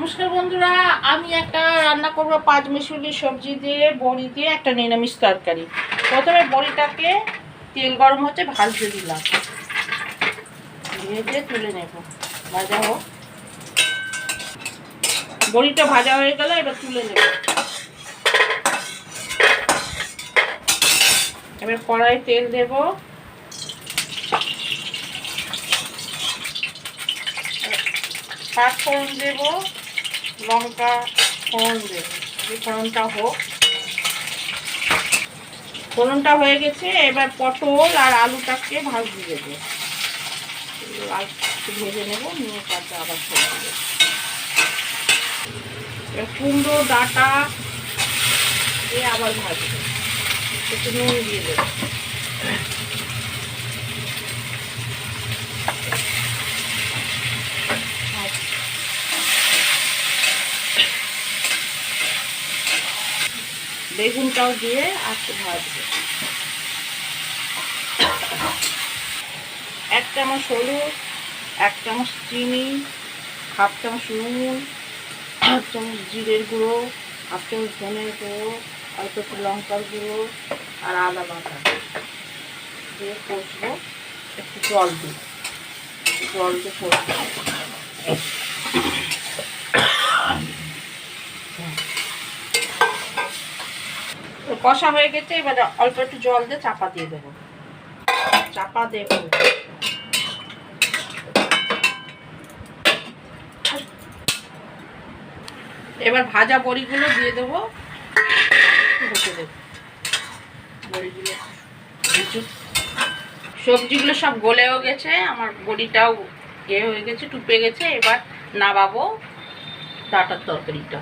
নমস্কার বন্ধুরা, আমি একটা রান্না করব পাঁচমিশালি সবজি দিয়ে বড়ি দিয়ে একটা নিরামিষ তরকারি। প্রথমে বড়িটাকে তেল গরম হচ্ছে ভাজতে দিলাম, ভেজে তুলে নেব। ভাজা হোক, বড়িটা ভাজা হয়ে গেল, এবার তুলে নেব। এবার কড়াই তেল দেব, পাঁচ ফোড়ন দেব, লঙ্কা ফোড়ন দেব। এই ফোড়নটা হোক, ফোড়নটা হয়ে গেছে। এবার পটল আর আলুটাকে ভাজতে দেবো, লাল ভেজে নেবো, নিয়ে তারপরে আবার সবজি দেবো। এবার কুমড়ো ডাঁটা দিয়ে আবার ভাজবো, একটু নুন দিয়ে দেবো। বেগুনটাও দিয়ে একটু ভাজবো। 1 চামচ হলুদ, 1 চামচ চিনি, 1/2 চামচ নুন, 1 চামচ জিরের গুঁড়ো, 1/2 চামচ ধনের গুঁড়ো, অল্প একটু লঙ্কার গুঁড়ো আর আদা বাটা দিয়ে কষবো। একটু জল দিয়ে কষবো। কষা হয়ে গেছে, এবার অল্প একটু জল দিয়ে চাপা দিয়ে দেবো। চাপা দেব, এবার ভাজা বড়িগুলো দিয়ে দেবো, ঢেকে দেবো। বড়িগুলো সবজিগুলো সব গলেও গেছে, আমার বড়িটাও হয়ে গেছে, টুপে গেছে। এবার নামাবো ডাঁটার তরকারিটা।